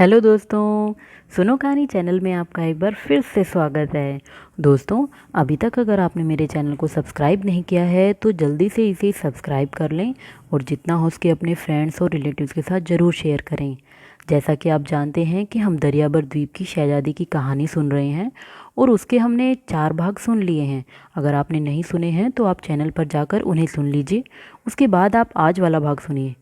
Hello दोस्तों, सुनो कहानी चैनल में आपका एक बार फिर से स्वागत है। दोस्तों, अभी तक अगर आपने मेरे चैनल को सब्सक्राइब नहीं किया है तो जल्दी से इसे सब्सक्राइब कर लें और जितना हो सके अपने फ्रेंड्स और रिलेटिव्स के साथ ज़रूर शेयर करें। जैसा कि आप जानते हैं कि हम दरियाबर द्वीप की शहज़ादी की कहानी सुन रहे हैं और उसके हमने 4 भाग सुन लिए हैं। अगर आपने नहीं सुने हैं तो आप चैनल पर जाकर उन्हें सुन लीजिए। उसके बाद आप आज वाला भाग सुनिए।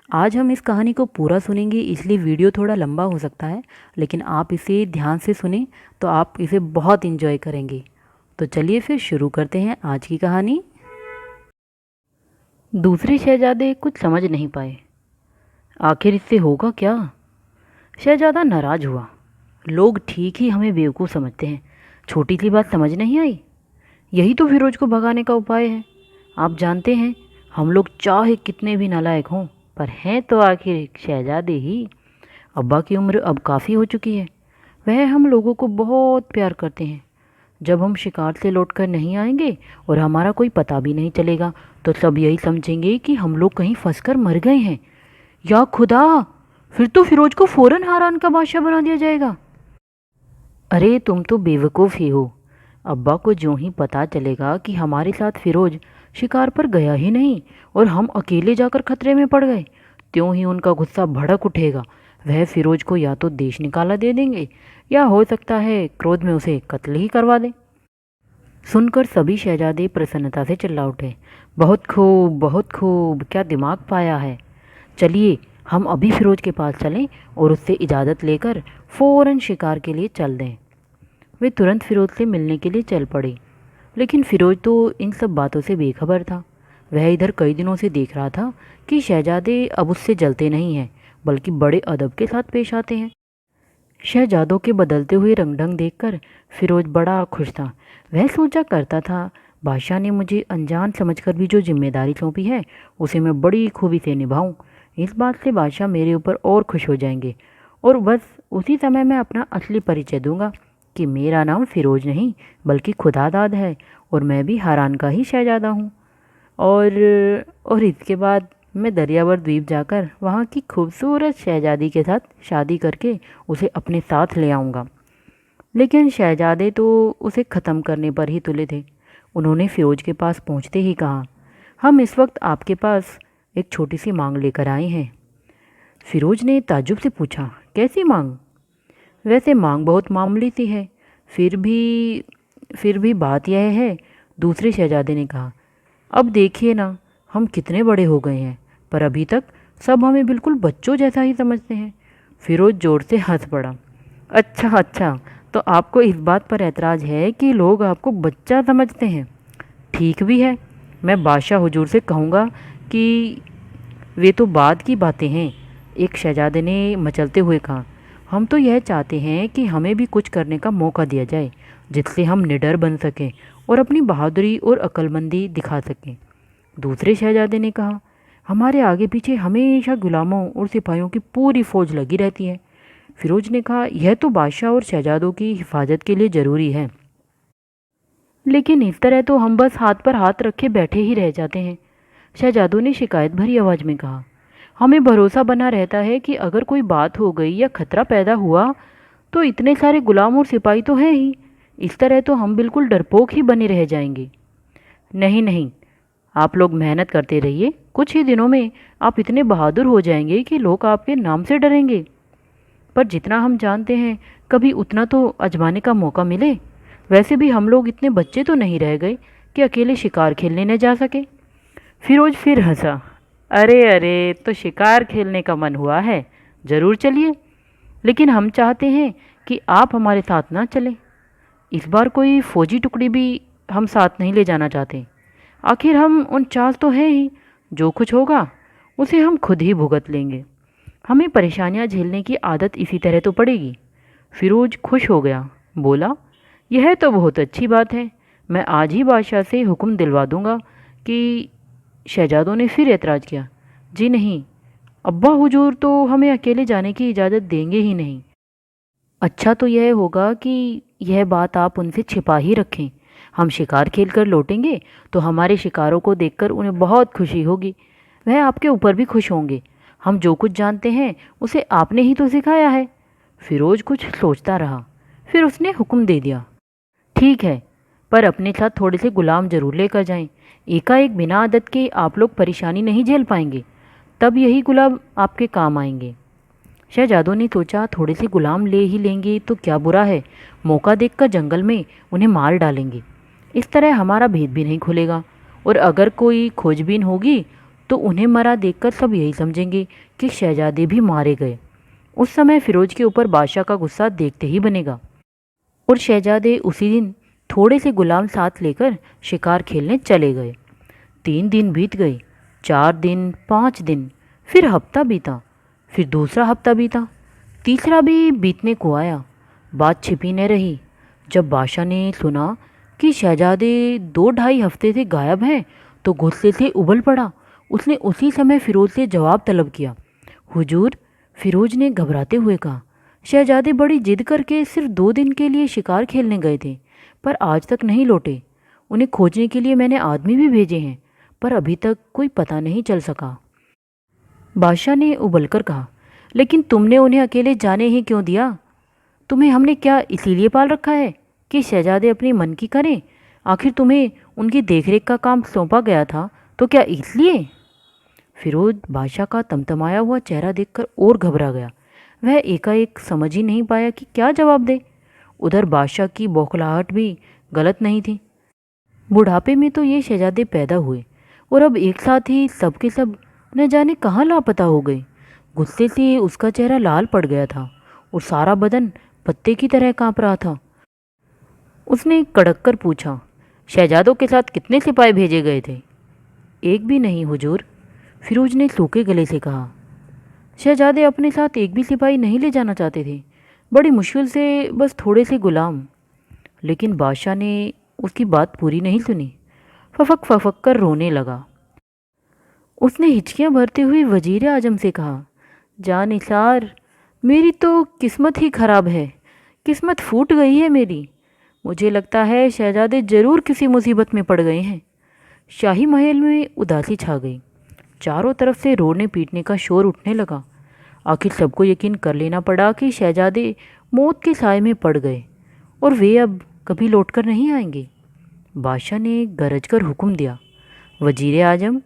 आज हम इस कहानी को पूरा सुनेंगे, इसलिए वीडियो थोड़ा लंबा हो सकता है, लेकिन आप इसे ध्यान से सुने तो आप इसे बहुत इन्जॉय करेंगे। तो चलिए फिर शुरू करते हैं आज की कहानी। दूसरे शहजादे कुछ समझ नहीं पाए। आखिर इससे होगा क्या? शहजादा नाराज हुआ। लोग ठीक ही हमें बेवकूफ़ समझते हैं, छोटी सी बात समझ नहीं आई। यही तो फिरोज को भगाने का उपाय है। आप जानते हैं, हम लोग चाहे कितने भी नालायक हों, पर हैं तो आखिर एक शहजादे ही। अब्बा की उम्र अब काफ़ी हो चुकी है। वह हम लोगों को बहुत प्यार करते हैं। जब हम शिकार से लौटकर नहीं आएंगे और हमारा कोई पता भी नहीं चलेगा तो सब यही समझेंगे कि हम लोग कहीं फंसकर मर गए हैं। या खुदा, फिर तो फिरोज को फ़ौरन हारान का बादशाह बना दिया जाएगा। अरे तुम तो बेवकूफ़ ही हो। अब्बा को ज्यों ही पता चलेगा कि हमारे साथ फिरोज शिकार पर गया ही नहीं और हम अकेले जाकर खतरे में पड़ गए, त्यों ही उनका गुस्सा भड़क उठेगा। वह फिरोज को या तो देश निकाला दे देंगे या हो सकता है क्रोध में उसे कत्ल ही करवा दें। सुनकर सभी शहजादे प्रसन्नता से चिल्ला उठे। बहुत खूब, बहुत खूब, क्या दिमाग पाया है। चलिए हम अभी फिरोज के पास चलें और उससे इजाज़त लेकर फ़ौरन शिकार के लिए चल दें। वे तुरंत फिरोज से मिलने के लिए चल पड़े, लेकिन फिरोज तो इन सब बातों से बेखबर था। वह इधर कई दिनों से देख रहा था कि शहजादे अब उससे जलते नहीं हैं, बल्कि बड़े अदब के साथ पेश आते हैं। शहजादों के बदलते हुए रंग ढंग देखकर फिरोज बड़ा खुश था। वह सोचा करता था, बादशाह ने मुझे अनजान समझकर भी जो जिम्मेदारी सौंपी है उसे मैं बड़ी खूबी से निभाऊं। इस बात से बादशाह मेरे ऊपर और खुश हो जाएंगे और बस उसी समय मैं अपना असली परिचय दूंगा कि मेरा नाम फिरोज नहीं बल्कि खुदादाद है और मैं भी हारान का ही शहजादा हूँ। और इसके बाद मैं दरियावर द्वीप जाकर वहाँ की खूबसूरत शहजादी के साथ शादी करके उसे अपने साथ ले आऊँगा। लेकिन शहजादे तो उसे ख़त्म करने पर ही तुले थे। उन्होंने फिरोज के पास पहुँचते ही कहा, हम इस वक्त आपके पास एक छोटी सी मांग लेकर आए हैं। फिरोज ने ताज्जुब से पूछा, कैसी मांग? वैसे मांग बहुत मामूली सी है, फिर भी फिर भी बात यह है, दूसरे शहजादे ने कहा। अब देखिए ना, हम कितने बड़े हो गए हैं, पर अभी तक सब हमें बिल्कुल बच्चों जैसा ही समझते हैं। फिरोज जोर से हंस पड़ा। अच्छा अच्छा, तो आपको इस बात पर एतराज़ है कि लोग आपको बच्चा समझते हैं। ठीक भी है, मैं बादशाह हुजूर से कहूँगा कि वे तो बाद की बातें हैं। एक शहजादे ने मचलते हुए कहा, हम तो यह चाहते हैं कि हमें भी कुछ करने का मौका दिया जाए जिससे हम निडर बन सकें और अपनी बहादुरी और अक्लमंदी दिखा सकें। दूसरे शहजादे ने कहा, हमारे आगे पीछे हमेशा गुलामों और सिपाहियों की पूरी फौज लगी रहती है। फिरोज ने कहा, यह तो बादशाह और शहजादों की हिफाजत के लिए ज़रूरी है, लेकिन इस तरह तो हम बस हाथ पर हाथ रखे बैठे ही रह जाते हैं। शहजादों ने शिकायत भरी आवाज़ में कहा, हमें भरोसा बना रहता है कि अगर कोई बात हो गई या खतरा पैदा हुआ तो इतने सारे गुलाम और सिपाही तो हैं ही। इस तरह तो हम बिल्कुल डरपोक ही बने रह जाएंगे। नहीं नहीं, आप लोग मेहनत करते रहिए, कुछ ही दिनों में आप इतने बहादुर हो जाएंगे कि लोग आपके नाम से डरेंगे। पर जितना हम जानते हैं, कभी उतना तो आजमाने का मौका मिले। वैसे भी हम लोग इतने बच्चे तो नहीं रह गए कि अकेले शिकार खेलने न जा सके। फिरोज फिर हंसा। अरे अरे, तो शिकार खेलने का मन हुआ है, ज़रूर चलिए, लेकिन हम चाहते हैं कि आप हमारे साथ ना चलें। इस बार कोई फौजी टुकड़ी भी हम साथ नहीं ले जाना चाहते। आखिर हम 49 तो हैं ही, जो कुछ होगा उसे हम खुद ही भुगत लेंगे। हमें परेशानियां झेलने की आदत इसी तरह तो पड़ेगी। फिरोज खुश हो गया, बोला, यह तो बहुत अच्छी बात है, मैं आज ही बादशाह से हुक्म दिलवा दूंगा कि शहजादों ने फिर एतराज़ किया, जी नहीं, अब्बा हुजूर तो हमें अकेले जाने की इजाज़त देंगे ही नहीं। अच्छा तो यह होगा कि यह बात आप उनसे छिपा ही रखें। हम शिकार खेल कर लौटेंगे तो हमारे शिकारों को देखकर उन्हें बहुत खुशी होगी। वह आपके ऊपर भी खुश होंगे। हम जो कुछ जानते हैं उसे आपने ही तो सिखाया है। फिरोज कुछ सोचता रहा, फिर उसने हुक्म दे दिया, ठीक है, पर अपने साथ थोड़े से गुलाम जरूर लेकर जाएं। एकाएक बिना आदत के आप लोग परेशानी नहीं झेल पाएंगे, तब यही गुलाम आपके काम आएंगे। शहजादों ने सोचा, थोड़े से गुलाम ले ही लेंगे तो क्या बुरा है, मौका देखकर जंगल में उन्हें मार डालेंगे। इस तरह हमारा भेद भी नहीं खुलेगा, और अगर कोई खोजबीन होगी तो उन्हें मरा देखकर सब यही समझेंगे कि शहजादे भी मारे गए। उस समय फिरोज के ऊपर बादशाह का गुस्सा देखते ही बनेगा। और शहजादे उसी दिन थोड़े से गुलाम साथ लेकर शिकार खेलने चले गए। 3 दिन बीत गए, 4 दिन, 5 दिन, फिर हफ्ता बीता, फिर दूसरा हफ्ता बीता, तीसरा भी बीतने को आया। बात छिपी न रही। जब बादशाह ने सुना कि शहजादे 2 ढाई हफ्ते से गायब हैं तो गुस्से से उबल पड़ा। उसने उसी समय फिरोज से जवाब तलब किया। हुजूर, फिरोज ने घबराते हुए कहा, शहजादे बड़ी जिद करके सिर्फ 2 दिन के लिए शिकार खेलने गए थे, पर आज तक नहीं लौटे। उन्हें खोजने के लिए मैंने आदमी भी भेजे हैं, पर अभी तक कोई पता नहीं चल सका। बादशाह ने उबलकर कहा, लेकिन तुमने उन्हें अकेले जाने ही क्यों दिया? तुम्हें हमने क्या इसीलिए पाल रखा है कि शहजादे अपनी मन की करें? आखिर तुम्हें उनकी देखरेख का काम सौंपा गया था तो क्या इसलिए? फिरोज बादशाह का तमतमाया हुआ चेहरा देखकर और घबरा गया। वह एकाएक समझ ही नहीं पाया कि क्या जवाब दे। उधर बादशाह की बौखलाहट भी गलत नहीं थी। बुढ़ापे में तो ये शहजादे पैदा हुए और अब एक साथ ही सब के सब न जाने कहाँ लापता हो गए। गुस्से से उसका चेहरा लाल पड़ गया था और सारा बदन पत्ते की तरह कांप रहा था। उसने कड़क कर पूछा, शहजादों के साथ कितने सिपाही भेजे गए थे? एक भी नहीं हुजूर, फिरोज ने सूखे गले से कहा। शहजादे अपने साथ एक भी सिपाही नहीं ले जाना चाहते थे, बड़ी मुश्किल से बस थोड़े से गुलाम। लेकिन बादशाह ने उसकी बात पूरी नहीं सुनी। फफक फफक कर रोने लगा। उसने हिचकियां भरते हुए वजीर आजम से कहा, जानिसार, मेरी तो किस्मत ही खराब है, किस्मत फूट गई है मेरी। मुझे लगता है शहजादे जरूर किसी मुसीबत में पड़ गए हैं। शाही महल में उदासी छा गई। चारों तरफ से रोने पीटने का शोर उठने लगा। आखिर सबको यकीन कर लेना पड़ा कि शहजादे मौत के साए में पड़ गए और वे अब कभी लौटकर नहीं आएंगे। बादशाह ने गरज कर हुक्म दिया, वजीर आजम,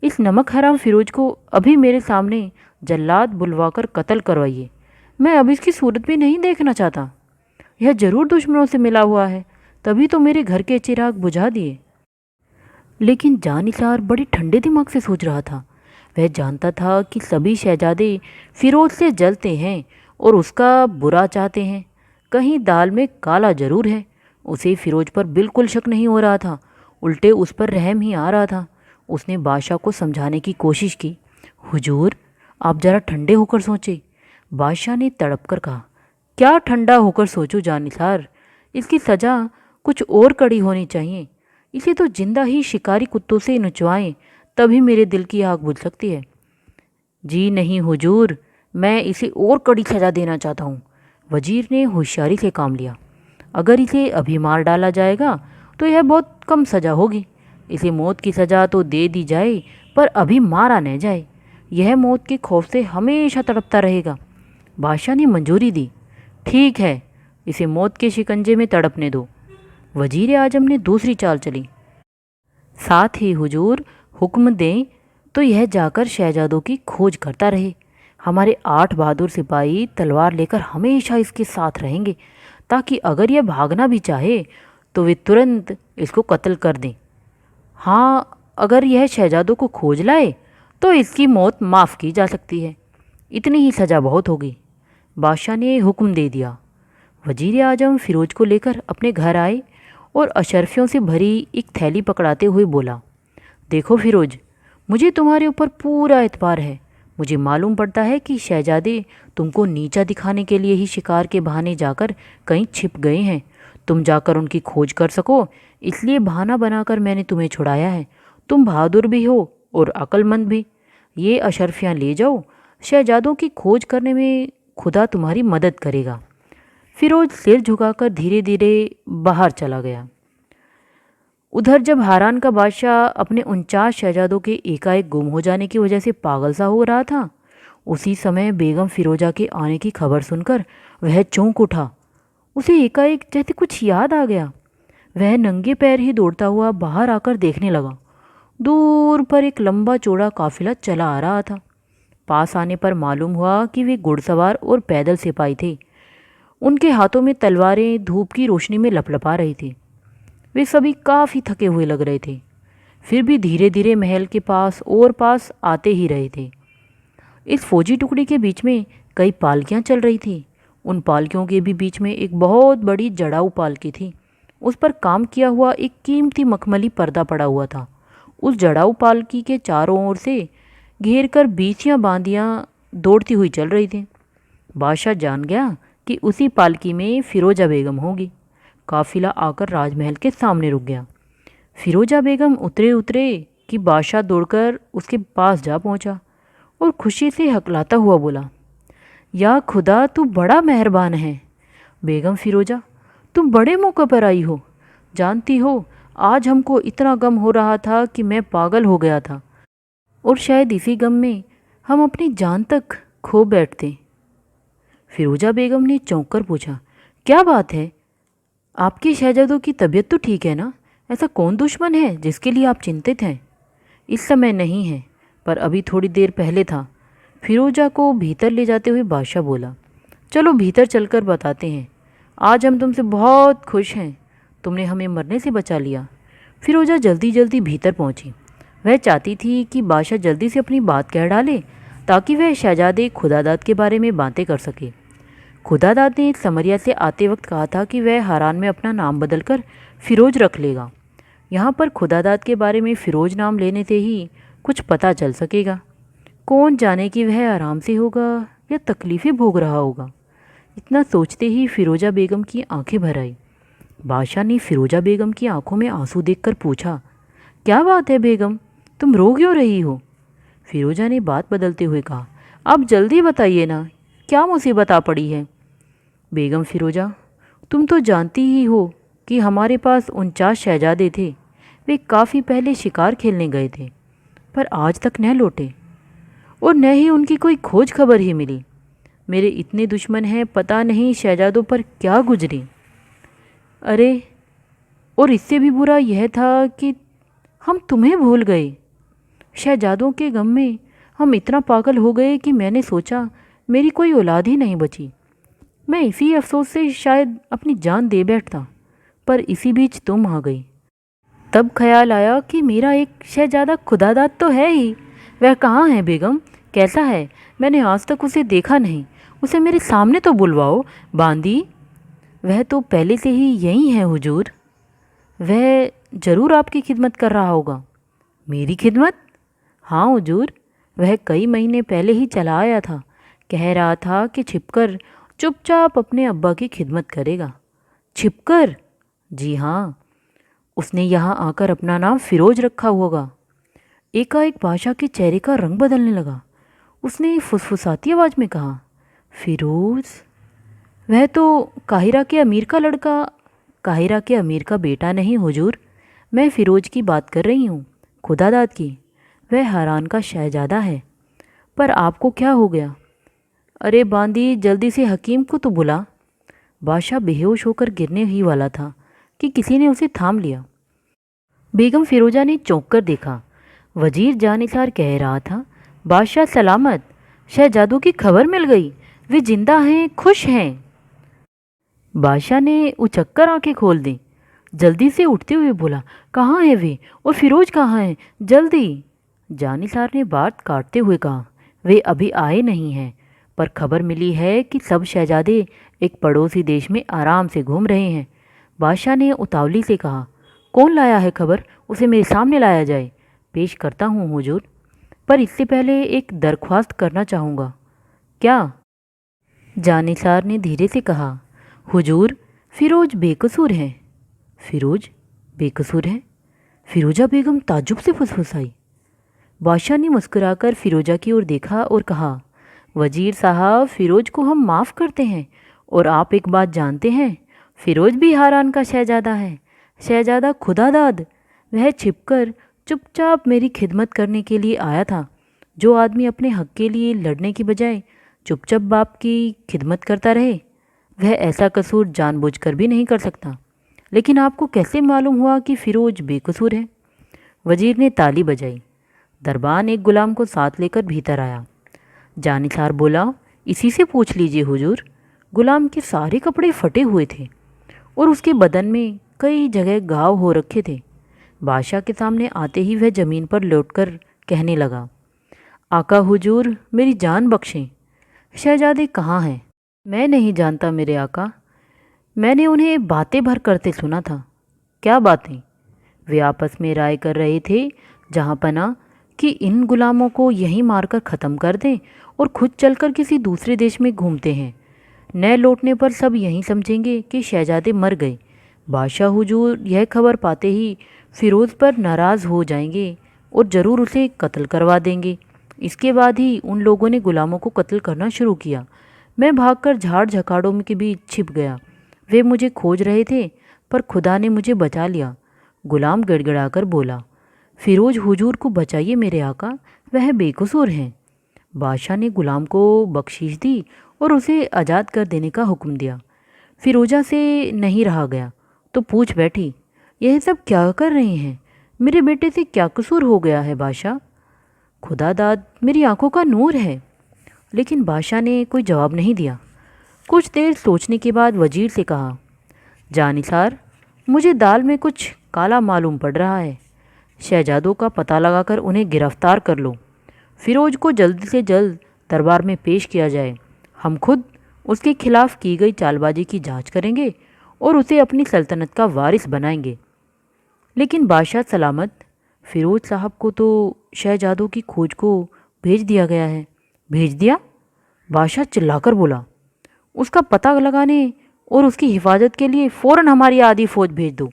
इस नमक हराम फिरोज को अभी मेरे सामने जल्लाद बुलवाकर कत्ल करवाइए। मैं अब इसकी सूरत भी नहीं देखना चाहता। यह जरूर दुश्मनों से मिला हुआ है, तभी तो मेरे घर के चिराग बुझा दिए। लेकिन जानिसार बड़े ठंडे दिमाग से सोच रहा था। वह जानता था कि सभी शहजादे फिरोज से जलते हैं और उसका बुरा चाहते हैं। कहीं दाल में काला जरूर है। उसे फिरोज पर बिल्कुल शक नहीं हो रहा था, उल्टे उस पर रहम ही आ रहा था। उसने बादशाह को समझाने की कोशिश की। हुजूर, आप जरा ठंडे होकर सोचें। बादशाह ने तड़प कर कहा, क्या ठंडा होकर सोचूं जानिसार, इसकी सज़ा कुछ और कड़ी होनी चाहिए। इसे तो जिंदा ही शिकारी कुत्तों से नुचवाएं, तभी मेरे दिल की आग बुझ सकती है। जी नहीं हुजूर, मैं इसे और कड़ी सज़ा देना चाहता हूँ। वजीर ने होशियारी से काम लिया। अगर इसे अभी मार डाला जाएगा तो यह बहुत कम सज़ा होगी। इसे मौत की सज़ा तो दे दी जाए, पर अभी मारा न जाए। यह मौत के खौफ से हमेशा तड़पता रहेगा। बादशाह ने मंजूरी दी। ठीक है, इसे मौत के शिकंजे में तड़पने दो। वजीर आजम ने दूसरी चाल चली। साथ ही हुजूर हुक्म दें तो यह जाकर शहजादों की खोज करता रहे। हमारे 8 बहादुर सिपाही तलवार लेकर हमेशा इसके साथ रहेंगे, ताकि अगर यह भागना भी चाहे तो वे तुरंत इसको कत्ल कर दें। हाँ, अगर यह शहजादों को खोज लाए तो इसकी मौत माफ़ की जा सकती है। इतनी ही सज़ा बहुत होगी। बादशाह ने हुक्म दे दिया। वजीर आजम फिरोज को लेकर अपने घर आए और अशर्फियों से भरी एक थैली पकड़ाते हुए बोला, देखो फिरोज, मुझे तुम्हारे ऊपर पूरा एतबार है। मुझे मालूम पड़ता है कि शहजादे तुमको नीचा दिखाने के लिए ही शिकार के बहाने जाकर कहीं छिप गए हैं। तुम जाकर उनकी खोज कर सको, इसलिए बहाना बनाकर मैंने तुम्हें छुड़ाया है। तुम बहादुर भी हो और अक्लमंद भी। ये अशर्फियाँ ले जाओ, शहजादों की खोज करने में खुदा तुम्हारी मदद करेगा। फिरोज सिर झुकाकर धीरे धीरे बाहर चला गया। उधर जब हारान का बादशाह अपने 49 शहजादों के एकाएक गुम हो जाने की वजह से पागल सा हो रहा था, उसी समय बेगम फिरोजा के आने की खबर सुनकर वह चौंक उठा। उसे एकाएक जैसे कुछ याद आ गया। वह नंगे पैर ही दौड़ता हुआ बाहर आकर देखने लगा। दूर पर एक लंबा चौड़ा काफिला चला आ रहा था। पास आने पर मालूम हुआ कि वे घुड़सवार और पैदल सिपाही थे। उनके हाथों में तलवारें धूप की रोशनी में लपलपा रही थी। वे सभी काफ़ी थके हुए लग रहे थे, फिर भी धीरे धीरे महल के पास आते ही रहे थे। इस फौजी टुकड़ी के बीच में कई पालकियां चल रही थी। उन पालकियों के भी बीच में एक बहुत बड़ी जड़ाऊ पालकी थी। उस पर काम किया हुआ एक कीमती मखमली पर्दा पड़ा हुआ था। उस जड़ाऊ पालकी के चारों ओर से घेर कर बीचियाँ बांदियाँ दौड़ती हुई चल रही थी। बादशाह जान गया कि उसी पालकी में फिरोजा बेगम होगी। काफिला आकर राजमहल के सामने रुक गया। फिरोजा बेगम उतरे उतरे कि बादशाह दौड़कर उसके पास जा पहुंचा और खुशी से हकलाता हुआ बोला, या खुदा तू बड़ा मेहरबान है। बेगम फिरोजा, तुम बड़े मौके पर आई हो। जानती हो, आज हमको इतना गम हो रहा था कि मैं पागल हो गया था, और शायद इसी गम में हम अपनी जान तक खो बैठते। फिरोजा बेगम ने चौंक कर पूछा, क्या बात है? आपकी शहजादों की तबीयत तो ठीक है ना? ऐसा कौन दुश्मन है जिसके लिए आप चिंतित हैं? इस समय नहीं है, पर अभी थोड़ी देर पहले था। फिरोजा को भीतर ले जाते हुए बादशाह बोला, चलो भीतर चलकर बताते हैं। आज हम तुमसे बहुत खुश हैं, तुमने हमें मरने से बचा लिया। फिरोजा जल्दी जल्दी भीतर पहुंची। वह चाहती थी कि बादशाह जल्दी से अपनी बात कह डाले ताकि वह शहजादे खुदादाद के बारे में बातें कर सके। खुदादाद ने समरिया से आते वक्त कहा था कि वह हारान में अपना नाम बदलकर फिरोज रख लेगा। यहाँ पर खुदादाद के बारे में फिरोज नाम लेने से ही कुछ पता चल सकेगा। कौन जाने कि वह आराम से होगा या तकलीफ़ें भोग रहा होगा। इतना सोचते ही फिरोजा बेगम की आंखें भर आई। बादशाह ने फिरोजा बेगम की आंखों में आंसू देखकर पूछा, क्या बात है बेगम, तुम रो क्यों रही हो? फिरोजा ने बात बदलते हुए कहा, अब जल्दी बताइए ना, क्या मुसीबत आ पड़ी है? बेगम फिरोजा, तुम तो जानती ही हो कि हमारे पास 49 शहजादे थे। वे काफ़ी पहले शिकार खेलने गए थे, पर आज तक न लौटे, और न ही उनकी कोई खोज खबर ही मिली। मेरे इतने दुश्मन हैं, पता नहीं शहजादों पर क्या गुजरी। अरे, और इससे भी बुरा यह था कि हम तुम्हें भूल गए। शहजादों के गम में हम इतना पागल हो गए कि मैंने सोचा मेरी कोई औलाद ही नहीं बची। मैं इसी अफसोस से शायद अपनी जान दे बैठता, पर इसी बीच तुम आ गई। तब ख्याल आया कि मेरा एक शहजादा खुदादाद तो है ही। वह कहाँ है बेगम? कैसा है? मैंने आज तक उसे देखा नहीं। उसे मेरे सामने तो बुलवाओ। बांदी, वह तो पहले से ही यहीं है हुजूर। वह ज़रूर आपकी खिदमत कर रहा होगा। मेरी खिदमत? हाँ हुजूर, वह कई महीने पहले ही चला आया था। कह रहा था कि छिपकर चुपचाप अपने अब्बा की खिदमत करेगा। छिपकर? जी हाँ, उसने यहाँ आकर अपना नाम फिरोज रखा होगा। एकाएक बादशाह के चेहरे का रंग बदलने लगा। उसने फुसफुसाती आवाज़ में कहा, फिरोज? वह तो काहिरा के अमीर का लड़का, काहिरा के अमीर का बेटा नहीं हुजूर। मैं फिरोज की बात कर रही हूँ, खुदादाद की। वह हारान का शहजादा है। पर आपको क्या हो गया? अरे बांदी, जल्दी से हकीम को तो बुला। बादशाह बेहोश होकर गिरने ही वाला था कि किसी ने उसे थाम लिया। बेगम फिरोजा ने चौंक कर देखा। वजीर जानिसार कह रहा था, बादशाह सलामत, शहजादों की खबर मिल गई, वे जिंदा हैं, खुश हैं। बादशाह ने उचक्कर आंखें खोल दी। जल्दी से उठते हुए बोला, कहाँ हैं वे, और फिरोज कहाँ हैं? जल्दी। जानिसार ने बात काटते हुए कहा, वे अभी आए नहीं हैं, पर खबर मिली है कि सब शहजादे एक पड़ोसी देश में आराम से घूम रहे हैं। बादशाह ने उतावली से कहा, कौन लाया है खबर? उसे मेरे सामने लाया जाए। पेश करता हूँ हुजूर, पर इससे पहले एक दरख्वास्त करना चाहूँगा। क्या? जानिसार ने धीरे से कहा, हुजूर, फिरोज बेकसूर है। फिरोज बेकसूर है? फिरोजा बेगम ताज्जुब से फुसफुसाई। बादशाह ने मुस्कुराकर फिरोजा की ओर देखा और कहा, वजीर साहब, फिरोज को हम माफ़ करते हैं, और आप एक बात जानते हैं, फिरोज भी हारान का शहजादा है, शहजादा खुदादाद। वह छिपकर चुपचाप मेरी खिदमत करने के लिए आया था। जो आदमी अपने हक के लिए लड़ने की बजाय चुपचाप बाप की खिदमत करता रहे, वह ऐसा कसूर जानबूझकर भी नहीं कर सकता। लेकिन आपको कैसे मालूम हुआ कि फिरोज बेकसूर है? वजीर ने ताली बजाई। दरबान एक गुलाम को साथ लेकर भीतर आया। जानिसार बोला, इसी से पूछ लीजिए हुजूर। गुलाम के सारे कपड़े फटे हुए थे और उसके बदन में कई जगह घाव हो रखे थे। बादशाह के सामने आते ही वह ज़मीन पर लौटकर कहने लगा, आका हुजूर, मेरी जान बख्शें। शहजादे कहाँ हैं? मैं नहीं जानता मेरे आका। मैंने उन्हें बातें भर करते सुना था। क्या बातें? वे आपस में राय कर रहे थे जहाँ पना कि इन गुलामों को यहीं मारकर ख़त्म कर दें और खुद चलकर किसी दूसरे देश में घूमते हैं। न लौटने पर सब यहीं समझेंगे कि शहजादे मर गए। बादशाह हुजूर यह खबर पाते ही फिरोज़ पर नाराज़ हो जाएंगे और ज़रूर उसे कत्ल करवा देंगे। इसके बाद ही उन लोगों ने गुलामों को कत्ल करना शुरू किया। मैं भागकर झाड़ झकाड़ों के बीच छिप गया। वे मुझे खोज रहे थे पर खुदा ने मुझे बचा लिया। गुलाम गड़गड़ाकर बोला, फिरोज हुजूर को बचाइए मेरे आका, वह बेकसूर हैं। बादशाह ने गुलाम को बख्शीश दी और उसे आज़ाद कर देने का हुक्म दिया। फिरोजा से नहीं रहा गया तो पूछ बैठी, यह सब क्या कर रहे हैं? मेरे बेटे से क्या कसूर हो गया है बादशाह? खुदा दाद मेरी आंखों का नूर है। लेकिन बादशाह ने कोई जवाब नहीं दिया। कुछ देर सोचने के बाद वजीर से कहा, जानिसार, मुझे दाल में कुछ काला मालूम पड़ रहा है। शहजादों का पता लगाकर उन्हें गिरफ्तार कर लो। फिरोज को जल्द से जल्द दरबार में पेश किया जाए। हम खुद उसके खिलाफ की गई चालबाजी की जांच करेंगे और उसे अपनी सल्तनत का वारिस बनाएंगे। लेकिन बादशाह सलामत, फिरोज साहब को तो शहजादों की खोज को भेज दिया गया है। भेज दिया? बादशाह चिल्लाकर बोला, उसका पता लगाने और उसकी हिफाजत के लिए फ़ौरन हमारी आधी फ़ौज भेज दो।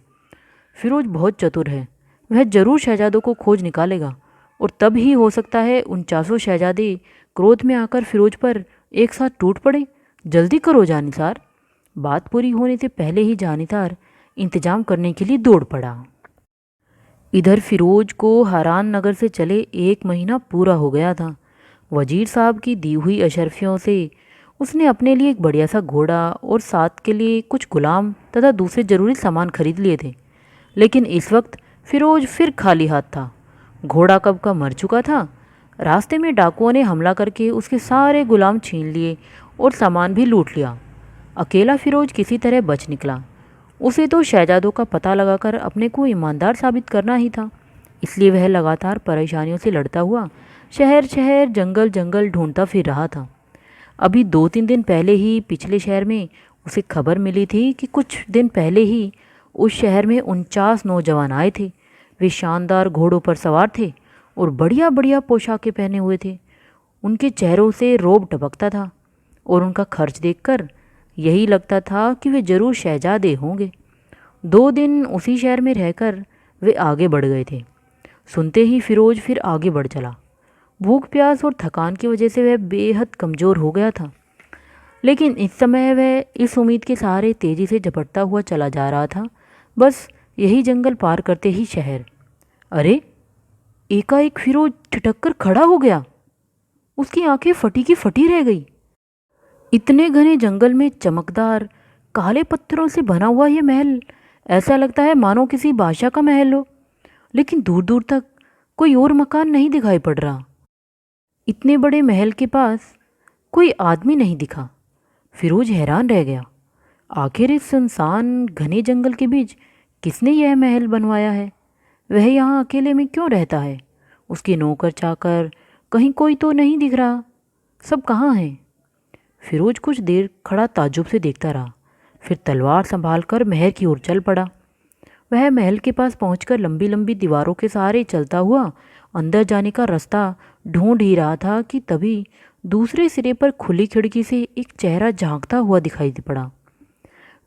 फिरोज बहुत चतुर है, वह ज़रूर शहजादों को खोज निकालेगा और तब ही हो सकता है 49 शहजादे क्रोध में आकर फिरोज पर एक साथ टूट पड़े। जल्दी करो जानिसार। बात पूरी होने से पहले ही जानिसार इंतजाम करने के लिए दौड़ पड़ा। इधर फिरोज को हरान नगर से चले 1 महीना पूरा हो गया था। वजीर साहब की दी हुई अशरफियों से उसने अपने लिए एक बढ़िया सा घोड़ा और साथ के लिए कुछ गुलाम तथा दूसरे ज़रूरी सामान खरीद लिए थे। लेकिन इस वक्त फिरोज फिर खाली हाथ था। घोड़ा कब का मर चुका था। रास्ते में डाकुओं ने हमला करके उसके सारे गुलाम छीन लिए और सामान भी लूट लिया। अकेला फिरोज किसी तरह बच निकला। उसे तो शहजादों का पता लगाकर अपने को ईमानदार साबित करना ही था। इसलिए वह लगातार परेशानियों से लड़ता हुआ शहर शहर जंगल जंगल ढूंढता फिर रहा था। अभी 2-3 दिन पहले ही पिछले शहर में उसे खबर मिली थी कि कुछ दिन पहले ही उस शहर में 49 नौजवान आए थे। वे शानदार घोड़ों पर सवार थे और बढ़िया बढ़िया पोशाकें पहने हुए थे। उनके चेहरों से रौब टपकता था और उनका खर्च देखकर यही लगता था कि वे जरूर शहजादे होंगे। 2 दिन उसी शहर में रहकर वे आगे बढ़ गए थे। सुनते ही फिरोज फिर आगे बढ़ चला। भूख प्यास और थकान की वजह से वह बेहद कमज़ोर हो गया था। लेकिन इस समय वह इस उम्मीद के सहारे तेज़ी से झपटता हुआ चला जा रहा था, बस यही जंगल पार करते ही शहर। अरे, एकाएक फिरोज ठिठक कर खड़ा हो गया। उसकी आंखें फटी की फटी रह गई। इतने घने जंगल में चमकदार काले पत्थरों से बना हुआ यह महल, ऐसा लगता है मानो किसी बादशाह का महल हो। लेकिन दूर दूर तक कोई और मकान नहीं दिखाई पड़ रहा। इतने बड़े महल के पास कोई आदमी नहीं दिखा। फिरोज हैरान रह गया। आखिर इस सुनसान घने जंगल के बीच किसने यह महल बनवाया है? वह यहाँ अकेले में क्यों रहता है? उसके नौकर चाकर कहीं कोई तो नहीं दिख रहा। सब कहाँ हैं? फिरोज कुछ देर खड़ा ताज्जुब से देखता रहा, फिर तलवार संभालकर महल की ओर चल पड़ा। वह महल के पास पहुंचकर लंबी लंबी दीवारों के सहारे चलता हुआ अंदर जाने का रास्ता ढूंढ ही रहा था कि तभी दूसरे सिरे पर खुली खिड़की से एक चेहरा झांकता हुआ दिखाई पड़ा।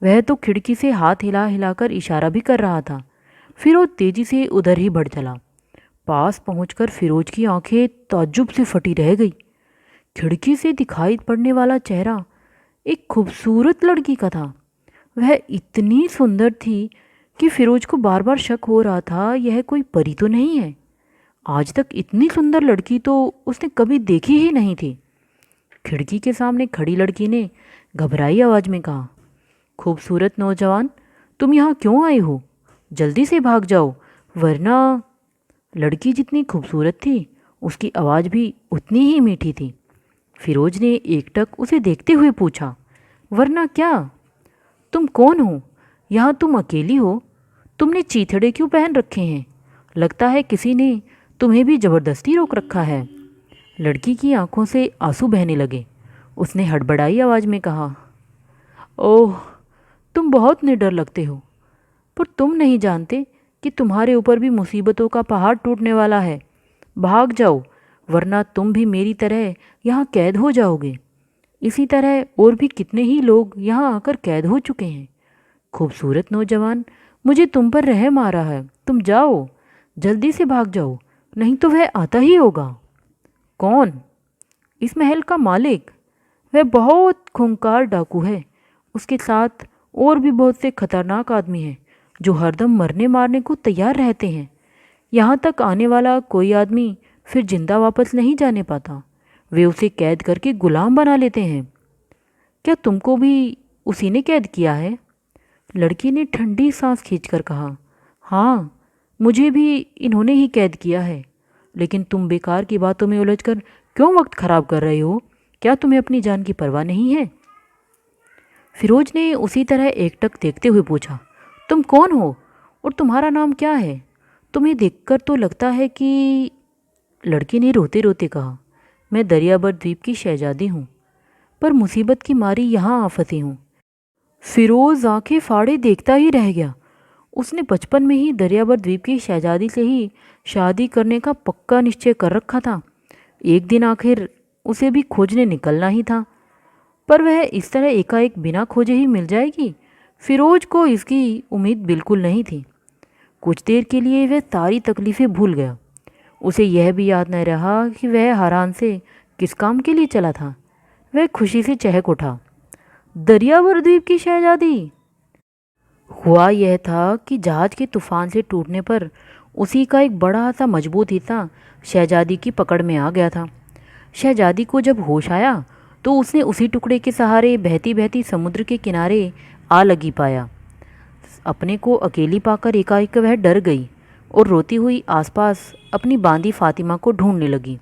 वह तो खिड़की से हाथ हिला हिलाकर इशारा भी कर रहा था। फिरोज तेजी से उधर ही बढ़ चला। पास पहुंचकर फिरोज की आंखें ताज्जुब से फटी रह गई। खिड़की से दिखाई पड़ने वाला चेहरा एक खूबसूरत लड़की का था। वह इतनी सुंदर थी कि फिरोज को बार बार शक हो रहा था यह कोई परी तो नहीं है। आज तक इतनी सुंदर लड़की तो उसने कभी देखी ही नहीं थी। खिड़की के सामने खड़ी लड़की ने घबराई आवाज़ में कहा। खूबसूरत नौजवान, तुम यहाँ क्यों आए हो? जल्दी से भाग जाओ, वरना। लड़की जितनी खूबसूरत थी, उसकी आवाज़ भी उतनी ही मीठी थी। फिरोज ने एकटक उसे देखते हुए पूछा, वरना क्या? तुम कौन हो? यहाँ तुम अकेली हो? तुमने चीथड़े क्यों पहन रखे हैं? लगता है किसी ने तुम्हें भी ज़बरदस्ती रोक रखा है। लड़की की आंखों से आंसू बहने लगे। उसने हड़बड़ाई आवाज़ में कहा, ओह, तुम बहुत निडर लगते हो, पर तुम नहीं जानते कि तुम्हारे ऊपर भी मुसीबतों का पहाड़ टूटने वाला है। भाग जाओ, वरना तुम भी मेरी तरह यहाँ कैद हो जाओगे। इसी तरह और भी कितने ही लोग यहाँ आकर कैद हो चुके हैं। खूबसूरत नौजवान, मुझे तुम पर रहम आ रहा है। तुम जाओ, जल्दी से भाग जाओ, नहीं तो वह आता ही होगा। कौन? इस महल का मालिक। वह बहुत खूंखार डाकू है। उसके साथ और भी बहुत से खतरनाक आदमी हैं जो हरदम मरने मारने को तैयार रहते हैं। यहाँ तक आने वाला कोई आदमी फिर जिंदा वापस नहीं जाने पाता। वे उसे कैद करके गुलाम बना लेते हैं। क्या तुमको भी उसी ने कैद किया है? लड़की ने ठंडी सांस खींचकर कहा, हाँ, मुझे भी इन्होंने ही कैद किया है। लेकिन तुम बेकार की बातों में उलझकर क्यों वक्त खराब कर रहे हो? क्या तुम्हें अपनी जान की परवाह नहीं है? फिरोज ने उसी तरह एकटक देखते हुए पूछा, तुम कौन हो और तुम्हारा नाम क्या है? तुम्हें देखकर तो लगता है कि। लड़की ने रोते रोते कहा, मैं दरियाबर द्वीप की शहजादी हूँ, पर मुसीबत की मारी यहाँ आ फंसी हूँ। फिरोज आंखें फाड़े देखता ही रह गया। उसने बचपन में ही दरियाबर द्वीप की शहजादी से ही शादी करने का पक्का निश्चय कर रखा था। एक दिन आखिर उसे भी खोजने निकलना ही था, पर वह इस तरह एकाएक बिना खोजे ही मिल जाएगी, फिरोज को इसकी उम्मीद बिल्कुल नहीं थी। कुछ देर के लिए वह सारी तकलीफ़ें भूल गया। उसे यह भी याद न रहा कि वह हरान से किस काम के लिए चला था। वह खुशी से चहक उठा, दरियावर द्वीप की शहजादी। हुआ यह था कि जहाज के तूफान से टूटने पर उसी का एक बड़ा सा मजबूत हिस्सा शहजादी की पकड़ में आ गया था। शहजादी को जब होश आया तो उसने उसी टुकड़े के सहारे बहती बहती समुद्र के किनारे आ लगी पाया। अपने को अकेली पाकर एकाएक वह डर गई और रोती हुई आसपास अपनी बांदी फातिमा को ढूंढने लगी।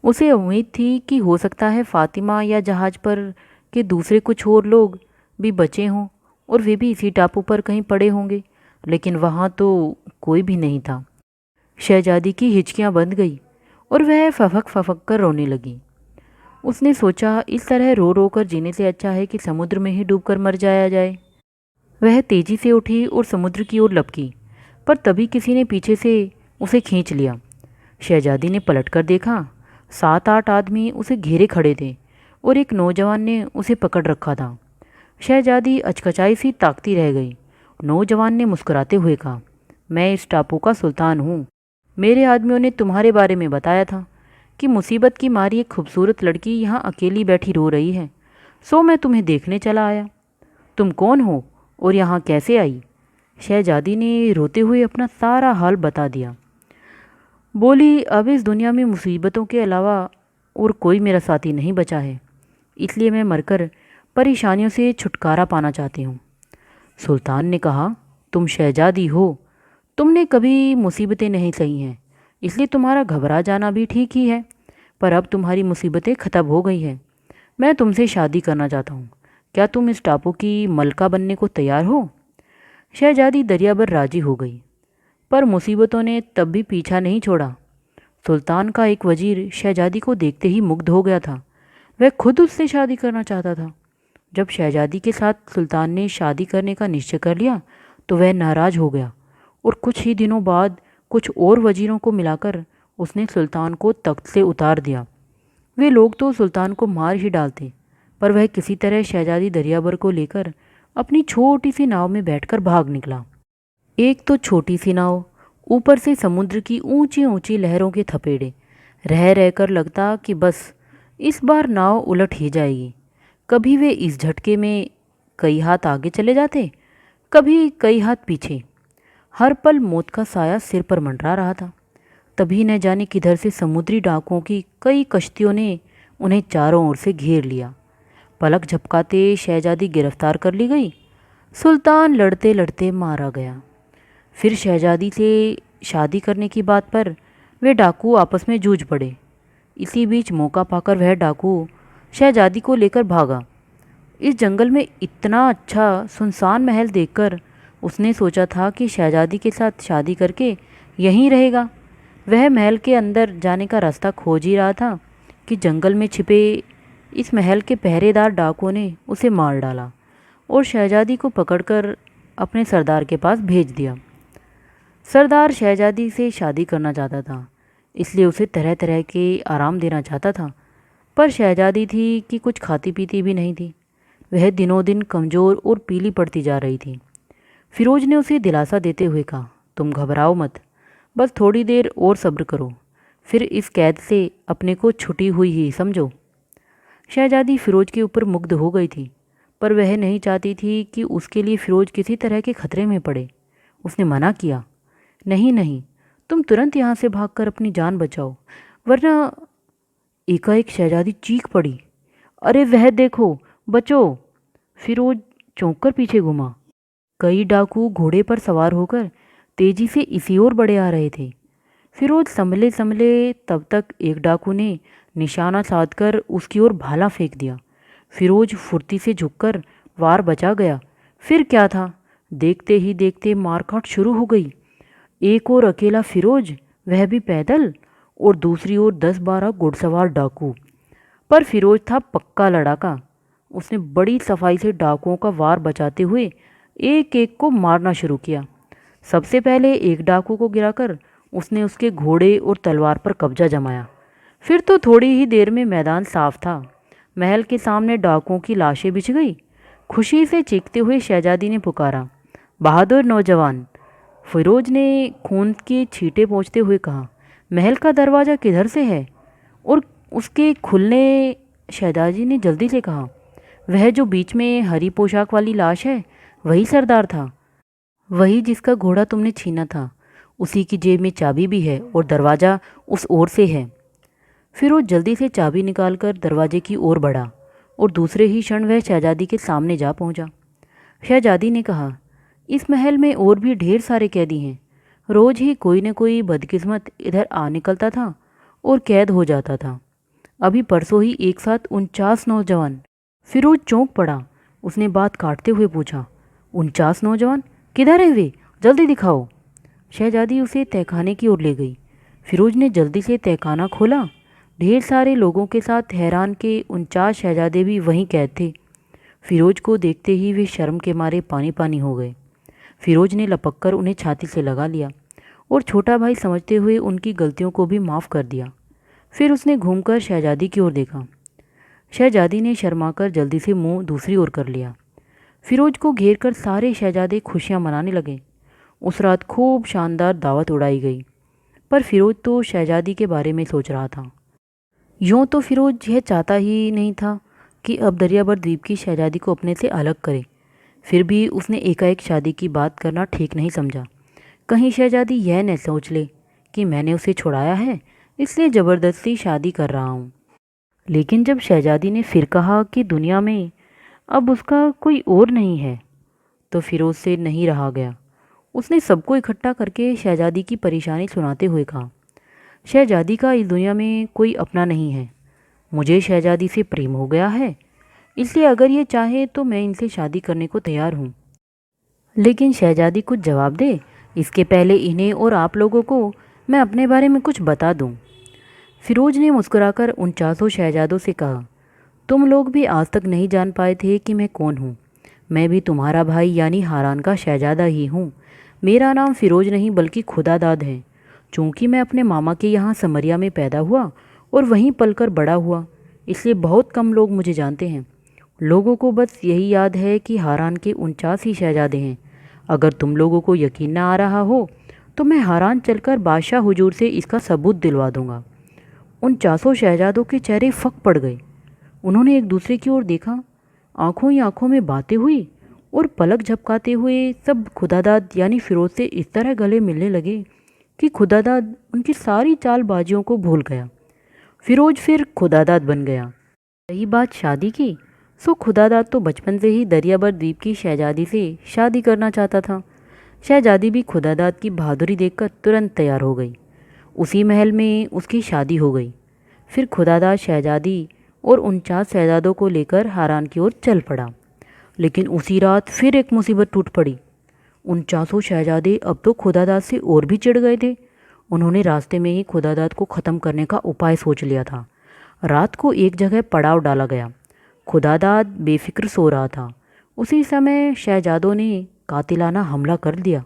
उसे उम्मीद थी कि हो सकता है फातिमा या जहाज पर के दूसरे कुछ और लोग भी बचे हों और वे भी इसी टापू पर कहीं पड़े होंगे, लेकिन वहाँ तो कोई भी नहीं था। शहजादी की हिचकियाँ बंध गई और वह फफक फफक कर रोने लगी। उसने सोचा, इस तरह रो रो कर जीने से अच्छा है कि समुद्र में ही डूबकर मर जाया जाए। वह तेजी से उठी और समुद्र की ओर लपकी, पर तभी किसी ने पीछे से उसे खींच लिया। शहजादी ने पलटकर देखा, 7-8 आदमी उसे घेरे खड़े थे और एक नौजवान ने उसे पकड़ रखा था। शहजादी अचकचाई सी ताकती रह गई। नौजवान ने मुस्कुराते हुए कहा, मैं इस टापू का सुल्तान हूँ। मेरे आदमियों ने तुम्हारे बारे में बताया था कि मुसीबत की मारी एक खूबसूरत लड़की यहाँ अकेली बैठी रो रही है, सो मैं तुम्हें देखने चला आया। तुम कौन हो और यहाँ कैसे आई? शहजादी ने रोते हुए अपना सारा हाल बता दिया। बोली, अब इस दुनिया में मुसीबतों के अलावा और कोई मेरा साथी नहीं बचा है, इसलिए मैं मरकर परेशानियों से छुटकारा पाना चाहती हूँ। सुल्तान ने कहा, तुम शहजादी हो, तुमने कभी मुसीबतें नहीं सही हैं, इसलिए तुम्हारा घबरा जाना भी ठीक ही है। पर अब तुम्हारी मुसीबतें ख़त्म हो गई हैं। मैं तुमसे शादी करना चाहता हूँ। क्या तुम इस टापू की मलका बनने को तैयार हो? शहजादी दरिया भर राजी हो गई, पर मुसीबतों ने तब भी पीछा नहीं छोड़ा। सुल्तान का एक वजीर शहजादी को देखते ही मुग्ध हो गया था। वह खुद उससे शादी करना चाहता था। जब शहजादी के साथ सुल्तान ने शादी करने का निश्चय कर लिया तो वह नाराज़ हो गया और कुछ ही दिनों बाद कुछ और वजीरों को मिलाकर उसने सुल्तान को तख्त से उतार दिया। वे लोग तो सुल्तान को मार ही डालते, पर वह किसी तरह शहजादी दरियाबर को लेकर अपनी छोटी सी नाव में बैठकर भाग निकला। एक तो छोटी सी नाव, ऊपर से समुद्र की ऊंची ऊंची लहरों के थपेड़े। रह रहकर लगता कि बस इस बार नाव उलट ही जाएगी। कभी वे इस झटके में कई हाथ आगे चले जाते, कभी कई हाथ पीछे। हर पल मौत का साया सिर पर मंडरा रहा था। तभी न जाने किधर से समुद्री डाकुओं की कई कश्तियों ने उन्हें चारों ओर से घेर लिया। पलक झपकाते शहजादी गिरफ्तार कर ली गई। सुल्तान लड़ते लड़ते मारा गया। फिर शहजादी से शादी करने की बात पर वे डाकू आपस में जूझ पड़े। इसी बीच मौका पाकर वह डाकू शहजादी को लेकर भागा। इस जंगल में इतना अच्छा सुनसान महल देखकर उसने सोचा था कि शहजादी के साथ शादी करके यहीं रहेगा। वह महल के अंदर जाने का रास्ता खोज ही रहा था कि जंगल में छिपे इस महल के पहरेदार डाकुओं ने उसे मार डाला और शहजादी को पकड़कर अपने सरदार के पास भेज दिया। सरदार शहजादी से शादी करना चाहता था, इसलिए उसे तरह तरह के आराम देना चाहता था, पर शहजादी थी कि कुछ खाती पीती भी नहीं थी। वह दिनों दिन कमज़ोर और पीली पड़ती जा रही थी। फिरोज ने उसे दिलासा देते हुए कहा, तुम घबराओ मत, बस थोड़ी देर और सब्र करो, फिर इस कैद से अपने को छुटी हुई ही समझो। शहजादी फिरोज के ऊपर मुग्ध हो गई थी, पर वह नहीं चाहती थी कि उसके लिए फिरोज किसी तरह के खतरे में पड़े। उसने मना किया, नहीं नहीं, तुम तुरंत यहाँ से भागकर अपनी जान बचाओ, वरना। एकाएक शहजादी चीख पड़ी, अरे वह देखो, बचो। फिरोज चौंक कर पीछे घूमा। कई डाकू घोड़े पर सवार होकर तेजी से इसी ओर बढ़े आ रहे थे। फिरोज संभले संभले तब तक एक डाकू ने निशाना साधकर उसकी ओर भाला फेंक दिया। फिरोज फुर्ती से झुककर वार बचा गया। फिर क्या था, देखते ही देखते मारकाट शुरू हो गई। एक ओर अकेला फिरोज, वह भी पैदल, और दूसरी ओर 10-12 घुड़सवार डाकू। पर फिरोज था पक्का लड़ाका। उसने बड़ी सफाई से डाकुओं का वार बचाते हुए एक एक को मारना शुरू किया। सबसे पहले एक डाकू को गिराकर उसने उसके घोड़े और तलवार पर कब्जा जमाया। फिर तो थोड़ी ही देर में मैदान साफ था। महल के सामने डाकुओं की लाशें बिछ गई। खुशी से चीखते हुए शहजादी ने पुकारा, बहादुर नौजवान। फिरोज ने खून के छींटे पोंछते हुए कहा, महल का दरवाज़ा किधर से है? और उसके खुलने शहजादी ने जल्दी से कहा, वह जो बीच में हरी पोशाक वाली लाश है, वही सरदार था, वही जिसका घोड़ा तुमने छीना था। उसी की जेब में चाबी भी है और दरवाज़ा उस ओर से है। फिरोज जल्दी से चाबी निकालकर दरवाजे की ओर बढ़ा और दूसरे ही क्षण वह शहजादी के सामने जा पहुंचा। शहजादी ने कहा, इस महल में और भी ढेर सारे कैदी हैं। रोज ही कोई न कोई बदकिस्मत इधर आ निकलता था और कैद हो जाता था। अभी परसों ही एक साथ 49 नौजवान। फिरोज चौंक पड़ा। उसने बात काटते हुए पूछा, 49 नौजवान? किधर है वे? जल्दी दिखाओ। शहजादी उसे तहखाने की ओर ले गई। फिरोज ने जल्दी से तहखाना खोला। ढेर सारे लोगों के साथ हैरान के 49 शहजादे भी वहीं कैद थे। फिरोज को देखते ही वे शर्म के मारे पानी पानी हो गए। फिरोज ने लपककर उन्हें छाती से लगा लिया और छोटा भाई समझते हुए उनकी गलतियों को भी माफ़ कर दिया। फिर उसने घूमकर शहजादी की ओर देखा। शहजादी ने शर्माकर जल्दी से मुंह दूसरी ओर कर लिया। फिरोज को घेर कर सारे शहजादे खुशियां मनाने लगे। उस रात खूब शानदार दावत उड़ाई गई, पर फिरोज तो शहजादी के बारे में सोच रहा था। यूँ तो फिरोज यह चाहता ही नहीं था कि अब दरियाबर द्वीप की शहजादी को अपने से अलग करे। फिर भी उसने एकाएक शादी की बात करना ठीक नहीं समझा। कहीं शहजादी यह न सोच ले कि मैंने उसे छुड़ाया है, इसलिए ज़बरदस्ती शादी कर रहा हूँ। लेकिन जब शहजादी ने फिर कहा कि दुनिया में अब उसका कोई और नहीं है, तो फिरोज से नहीं रहा गया। उसने सबको इकट्ठा करके शहजादी की परेशानी सुनाते हुए कहा, शहजादी का इस दुनिया में कोई अपना नहीं है। मुझे शहजादी से प्रेम हो गया है, इसलिए अगर ये चाहे तो मैं इनसे शादी करने को तैयार हूँ। लेकिन शहजादी कुछ जवाब दे, इसके पहले इन्हें और आप लोगों को मैं अपने बारे में कुछ बता दूँ। फिरोज ने मुस्कुराकर 49 शहजादों से कहा, तुम लोग भी आज तक नहीं जान पाए थे कि मैं कौन हूँ। मैं भी तुम्हारा भाई यानी हारान का शहजादा ही हूँ। मेरा नाम फिरोज नहीं बल्कि खुदादाद है। चूँकि मैं अपने मामा के यहाँ समरिया में पैदा हुआ और वहीं पलकर बड़ा हुआ, इसलिए बहुत कम लोग मुझे जानते हैं। लोगों को बस यही याद है कि हारान के 49 ही शहजादे हैं। अगर तुम लोगों को यकीन ना आ रहा हो तो मैं हारान चलकर बादशाह हुजूर से इसका सबूत दिलवा दूंगा। 49 शहजादों के चेहरे फक पड़ गए। उन्होंने एक दूसरे की ओर देखा। आंखों ही आंखों में बातें हुई और पलक झपकाते हुए सब खुदादाद यानी फिरोज से इस तरह गले मिलने लगे कि खुदादाद उनकी सारी चालबाजियों को भूल गया। फिरोज फिर खुदादाद बन गया। रही बात शादी की, सो खुदादाद तो बचपन से ही दरियाबर द्वीप की शहजादी से शादी करना चाहता था। शहजादी भी खुदादाद की बहादुरी देखकर तुरंत तैयार हो गई। उसी महल में उसकी शादी हो गई। फिर खुदादाद शहजादी और 49 शहजादों को लेकर हारान की ओर चल पड़ा। लेकिन उसी रात फिर एक मुसीबत टूट पड़ी। 49 शहजादे अब तो खुदादाद से और भी चिढ़ गए थे। उन्होंने रास्ते में ही खुदादाद को ख़त्म करने का उपाय सोच लिया था। रात को एक जगह पड़ाव डाला गया। खुदादाद बेफिक्र सो रहा था। उसी समय शहजादों ने कातिलाना हमला कर दिया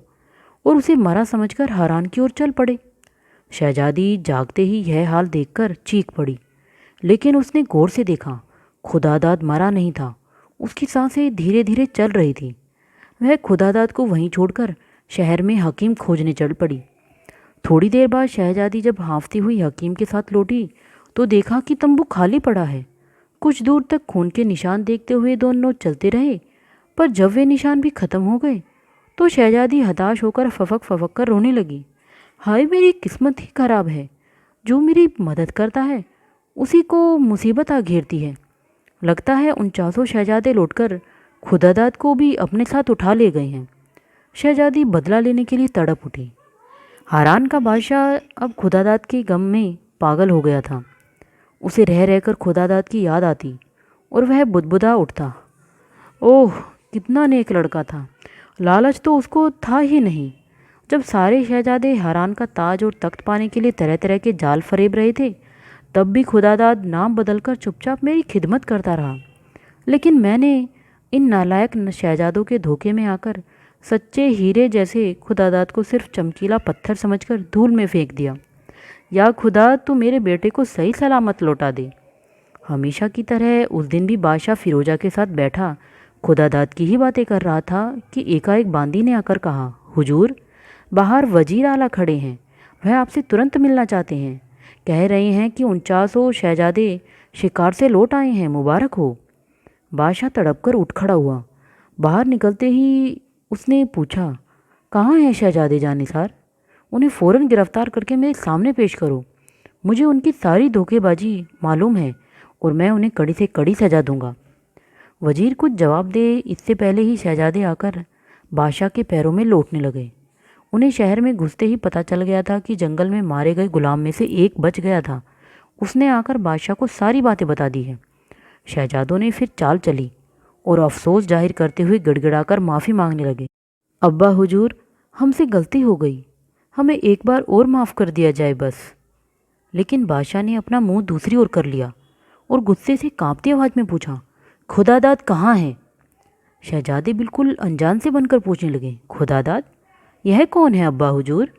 और उसे मरा समझकर हारान की ओर चल पड़े। शहजादी जागते ही यह हाल देखकर चीख पड़ी, लेकिन उसने गौर से देखा, खुदादाद मरा नहीं था। उसकी सांसें धीरे धीरे चल रही थी। वह खुदादाद को वहीं छोड़कर शहर में हकीम खोजने चल पड़ी। थोड़ी देर बाद शहजादी जब हाँफती हुई हकीम के साथ लौटी तो देखा कि तंबू खाली पड़ा है। कुछ दूर तक खून के निशान देखते हुए दोनों चलते रहे, पर जब वे निशान भी खत्म हो गए तो शहजादी हताश होकर फफक फफक कर रोने लगी। हाय, मेरी किस्मत ही खराब है। जो मेरी मदद करता है उसी को मुसीबत आ घेरती है। लगता है 49 शहजादे लौटकर खुदादाद को भी अपने साथ उठा ले गए हैं। शहजादी बदला लेने के लिए तड़प उठी। हारान का बादशाह अब खुदादाद के गम में पागल हो गया था। उसे रह रहकर खुदादाद की याद आती और वह बुदबुदा उठता। ओह, कितना नेक लड़का था। लालच तो उसको था ही नहीं। जब सारे शहजादे हारान का ताज और तख्त पाने के लिए तरह तरह के जाल फरेब रहे थे, तब भी खुदादाद नाम बदलकर चुपचाप मेरी खिदमत करता रहा। लेकिन मैंने इन नालायक शहजादों के धोखे में आकर सच्चे हीरे जैसे खुदादाद को सिर्फ चमकीला पत्थर समझकर धूल में फेंक दिया। या खुदा, तू मेरे बेटे को सही सलामत लौटा दे। हमेशा की तरह उस दिन भी बादशाह फिरोजा के साथ बैठा खुदादाद की ही बातें कर रहा था कि एकाएक बांदी ने आकर कहा, हुजूर, बाहर वजीर आला खड़े हैं। वह आपसे तुरंत मिलना चाहते हैं। कह रहे हैं कि 49 शहजादे शिकार से लौट आए हैं। मुबारक हो। बादशाह तड़प कर उठ खड़ा हुआ। बाहर निकलते ही उसने पूछा, कहाँ हैं शहजादे जानिसार? उन्हें फ़ौरन गिरफ्तार करके मेरे सामने पेश करो। मुझे उनकी सारी धोखेबाजी मालूम है और मैं उन्हें कड़ी से कड़ी सजा दूंगा। वजीर कुछ जवाब दे इससे पहले ही शहजादे आकर बादशाह के पैरों में लौटने लगे। उन्हें शहर में घुसते ही पता चल गया था कि जंगल में मारे गए गुलाम में से एक बच गया था। उसने आकर बादशाह को सारी बातें बता दी है। शहजादों ने फिर चाल चली और अफसोस जाहिर करते हुए गिड़गिड़ाकर माफ़ी मांगने लगे। अब्बा हुजूर, हमसे गलती हो गई। हमें एक बार और माफ़ कर दिया जाए बस। लेकिन बादशाह ने अपना मुंह दूसरी ओर कर लिया और गुस्से से कांपती आवाज़ में पूछा, खुदादाद कहाँ है? शहजादे बिल्कुल अनजान से बनकर पूछने लगे, खुदादाद? यह कौन है अब्बा हुजूर?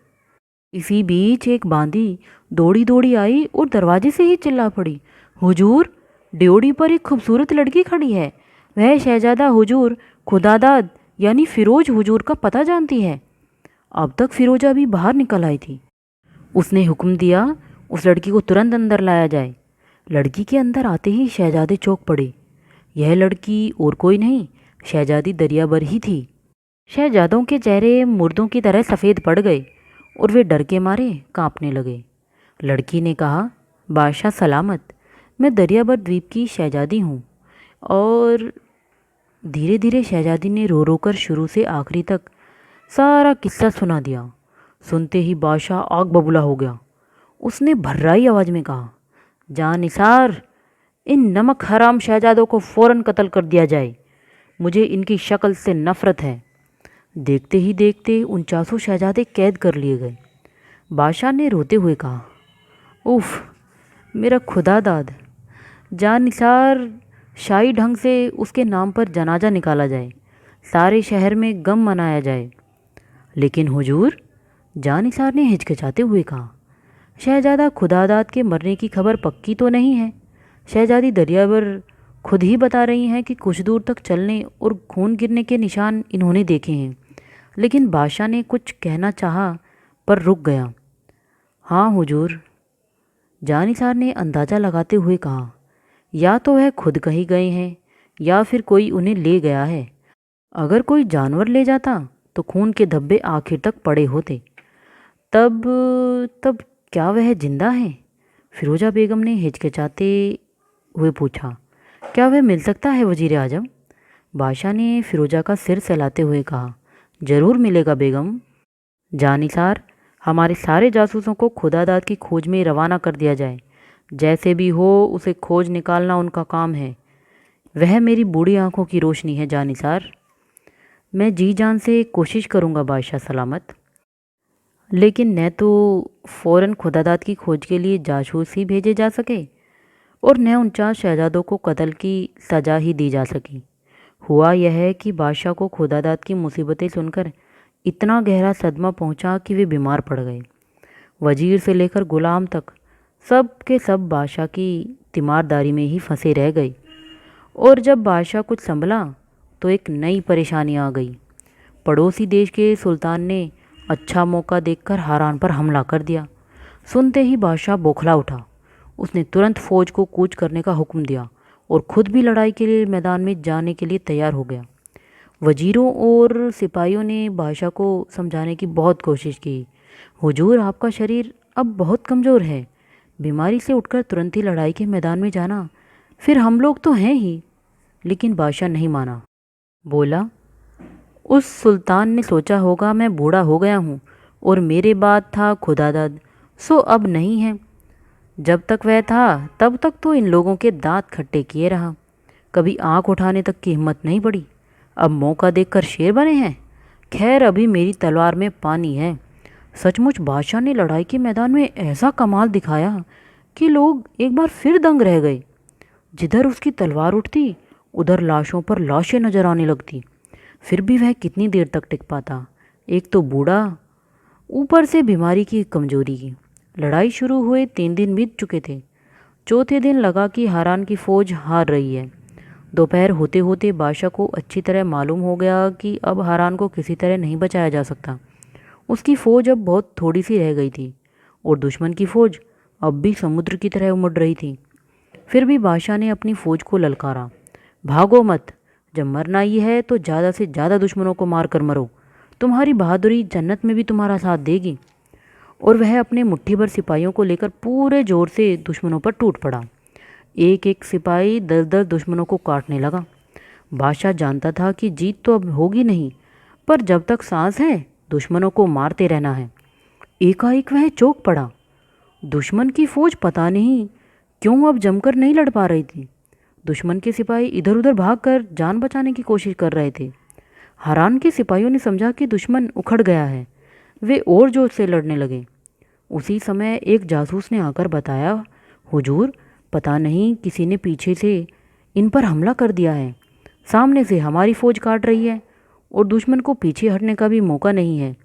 इसी बीच एक बांदी दौड़ी दौड़ी आई और दरवाजे से ही चिल्ला पड़ी, हुजूर, ड्योढ़ी पर एक खूबसूरत लड़की खड़ी है। वह शहजादा हुजूर खुदादाद यानी फिरोज हुजूर का पता जानती है। अब तक फिरोजा भी बाहर निकल आई थी। उसने हुक्म दिया उस लड़की को तुरंत अंदर लाया जाए। लड़की के अंदर आते ही शहजादे चौंक पड़े। यह लड़की और कोई नहीं, शहजादी दरियाबर ही थी। शहजादों के चेहरे मुर्दों की तरह सफ़ेद पड़ गए और वे डर के मारे कांपने लगे। लड़की ने कहा, बादशाह सलामत, मैं दरियाबर द्वीप की शहजादी हूँ। और धीरे धीरे शहजादी ने रो रो कर शुरू से आखिरी तक सारा किस्सा सुना दिया। सुनते ही बादशाह आग बबूला हो गया। उसने भर्राई आवाज़ में कहा, जानिसार, इन नमक हराम शहजादों को फ़ौरन कत्ल कर दिया जाए। मुझे इनकी शक्ल से नफ़रत है। देखते ही देखते 49 शहजादे कैद कर लिए गए। बादशाह ने रोते हुए कहा, उफ़, मेरा खुदादाद। जानिसार, शाही ढंग से उसके नाम पर जनाजा निकाला जाए। सारे शहर में गम मनाया जाए। लेकिन हुजूर, जानिसार ने हिचकिचाते हुए कहा, शहजादा खुदादाद के मरने की खबर पक्की तो नहीं है। शहजादी दरियाबर खुद ही बता रही हैं कि कुछ दूर तक चलने और खून गिरने के निशान इन्होंने देखे हैं। लेकिन बादशाह ने कुछ कहना चाहा पर रुक गया। हाँ हुजूर, जानिसार ने अंदाज़ा लगाते हुए कहा, या तो वह खुद कहीं गए हैं या फिर कोई उन्हें ले गया है। अगर कोई जानवर ले जाता तो खून के धब्बे आखिर तक पड़े होते। तब तब क्या वह जिंदा है? फिरोजा बेगम ने हिचकिचाते हुए पूछा। क्या वह मिल सकता है वजीर आजम? बादशाह ने फिरोजा का सिर सहलाते हुए कहा। ज़रूर मिलेगा बेगम। जानिसार, हमारे सारे जासूसों को खुदादाद की खोज में रवाना कर दिया जाए। जैसे भी हो उसे खोज निकालना उनका काम है। वह मेरी बूढ़ी आंखों की रोशनी है जानिसार। मैं जी जान से कोशिश करूंगा बादशाह सलामत। लेकिन न तो फ़ौरन खुदादाद की खोज के लिए जासूस ही भेजे जा सके और न 49 शहजादों को कत्ल की सज़ा ही दी जा सकी। हुआ यह है कि बादशाह को खुदादाद की मुसीबतें सुनकर इतना गहरा सदमा पहुंचा कि वे बीमार पड़ गए। वजीर से लेकर गुलाम तक सब के सब बादशाह की तीमारदारी में ही फंसे रह गए। और जब बादशाह कुछ संभला तो एक नई परेशानी आ गई। पड़ोसी देश के सुल्तान ने अच्छा मौका देखकर हारान पर हमला कर दिया। सुनते ही बादशाह बौखला उठा। उसने तुरंत फौज को कूच करने का हुक्म दिया और खुद भी लड़ाई के लिए मैदान में जाने के लिए तैयार हो गया। वजीरों और सिपाहियों ने बादशाह को समझाने की बहुत कोशिश की। हुजूर, आपका शरीर अब बहुत कमज़ोर है। बीमारी से उठकर तुरंत ही लड़ाई के मैदान में जाना, फिर हम लोग तो हैं ही। लेकिन बादशाह नहीं माना। बोला, उस सुल्तान ने सोचा होगा मैं बूढ़ा हो गया हूँ और मेरे बाद था खुदादद, सो अब नहीं है। जब तक वह था तब तक तो इन लोगों के दांत खट्टे किए रहा, कभी आंख उठाने तक की हिम्मत नहीं पड़ी। अब मौका देखकर शेर बने हैं। खैर, अभी मेरी तलवार में पानी है। सचमुच बादशाह ने लड़ाई के मैदान में ऐसा कमाल दिखाया कि लोग एक बार फिर दंग रह गए। जिधर उसकी तलवार उठती उधर लाशों पर लाशें नजर आने लगती। फिर भी वह कितनी देर तक टिक पाता? एक तो बूढ़ा, ऊपर से बीमारी की कमजोरी की। लड़ाई शुरू हुए 3 दिन बीत चुके थे। चौथे दिन लगा कि हारान की फौज हार रही है। दोपहर होते होते बादशाह को अच्छी तरह मालूम हो गया कि अब हारान को किसी तरह नहीं बचाया जा सकता। उसकी फ़ौज अब बहुत थोड़ी सी रह गई थी और दुश्मन की फ़ौज अब भी समुद्र की तरह उमड़ रही थी। फिर भी बादशाह ने अपनी फ़ौज को ललकारा, भागो मत। जब मरना ही है तो ज़्यादा से ज़्यादा दुश्मनों को मार कर मरो। तुम्हारी बहादुरी जन्नत में भी तुम्हारा साथ देगी। और वह अपने मुट्ठी भर सिपाहियों को लेकर पूरे जोर से दुश्मनों पर टूट पड़ा। एक एक सिपाही 10-10 दुश्मनों को काटने लगा। बादशाह जानता था कि जीत तो अब होगी नहीं, पर जब तक सांस है दुश्मनों को मारते रहना है। एकाएक वह चौंक पड़ा। दुश्मन की फौज पता नहीं क्यों अब जमकर नहीं लड़ पा रही थी। दुश्मन के सिपाही इधर उधर भागकर जान बचाने की कोशिश कर रहे थे। हारान के सिपाहियों ने समझा कि दुश्मन उखड़ गया है। वे और जोर से लड़ने लगे। उसी समय एक जासूस ने आकर बताया, हुजूर, पता नहीं किसी ने पीछे से इन पर हमला कर दिया है। सामने से हमारी फ़ौज काट रही है और दुश्मन को पीछे हटने का भी मौका नहीं है।